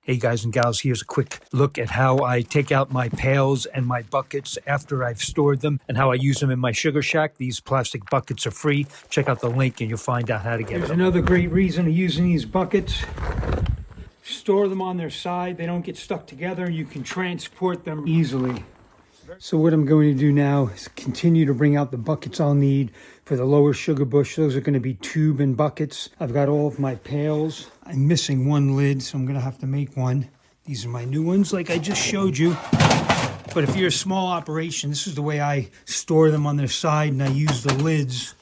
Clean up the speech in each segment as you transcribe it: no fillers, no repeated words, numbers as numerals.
Hey guys and gals, here's a quick look at how I take out my pails and my buckets after I've stored them and how I use them in my sugar shack. These plastic buckets are free. Check out the link and you'll find out how to get them. There's another great reason of using these buckets. Store them on their side. They don't get stuck together. You can transport them easily. So what I'm going to do now is continue to bring out the buckets I'll need for the lower sugar bush. Those are going to be tube and buckets. I've got all of my pails. I'm missing one lid, so I'm going to have to make one. These are my new ones like I just showed you. But if you're a small operation, this is the way I store them on their side, and I use the lids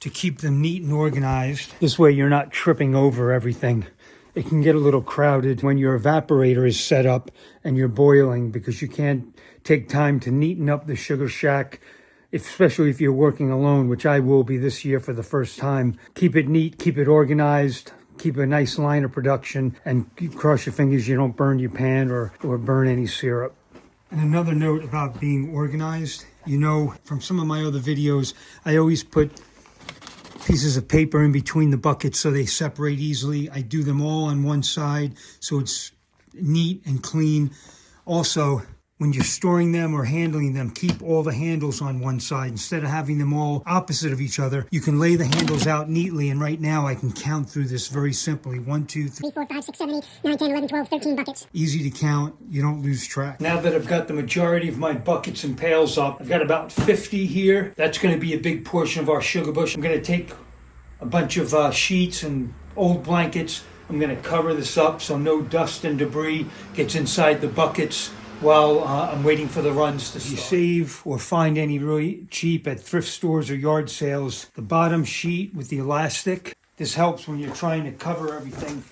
to keep them neat and organized. This way you're not tripping over everything. It can get a little crowded when your evaporator is set up and you're boiling because you can't take time to neaten up the sugar shack, especially if you're working alone, which I will be this year for the first time. Keep it neat, keep it organized, keep a nice line of production, and cross your fingers you don't burn your pan or burn any syrup. And another note about being organized, you know, from some of my other videos, I always put pieces of paper in between the buckets so they separate easily. I do them all on one side so it's neat and clean. Also, when you're storing them or handling them, keep all the handles on one side. Instead of having them all opposite of each other, you can lay the handles out neatly. And right now I can count through this very simply. 1, 2, 3, 4, 5, 6, 7, 8, 9, 10, 11, 12, 13 buckets. Easy to count. You don't lose track. Now that I've got the majority of my buckets and pails up, I've got about 50 here. That's going to be a big portion of our sugar bush. I'm going to take a bunch of sheets and old blankets. I'm going to cover this up so no dust and debris gets inside the buckets while I'm waiting for the runs to start. If you save or find any really cheap at thrift stores or yard sales, the bottom sheet with the elastic, this helps when you're trying to cover everything.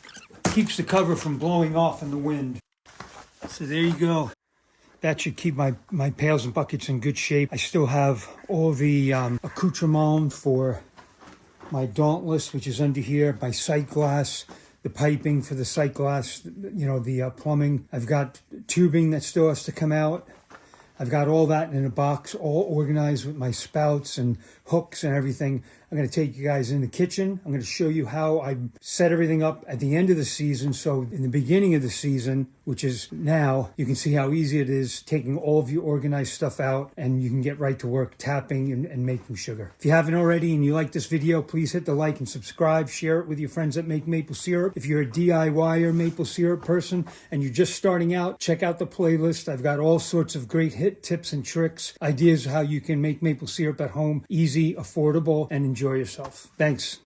Keeps the cover from blowing off in the wind. So there you go. That should keep my pails and buckets in good shape. I still have all the accoutrement for my dauntless, which is under here, my sight glass, the piping for the sight glass, you know, the plumbing. I've got tubing that still has to come out. I've got all that in a box, all organized with my spouts and hooks and everything. I'm going to take you guys in the kitchen. I'm going to show you how I set everything up at the end of the season. So in the beginning of the season, which is now, you can see how easy it is taking all of your organized stuff out, and you can get right to work tapping and making sugar. If you haven't already and you like this video, please hit the like and subscribe. Share it with your friends that make maple syrup. If you're a DIYer maple syrup person and you're just starting out, check out the playlist. I've got all sorts of great hit tips and tricks, ideas how you can make maple syrup at home, easy, affordable, and enjoy yourself. Thanks.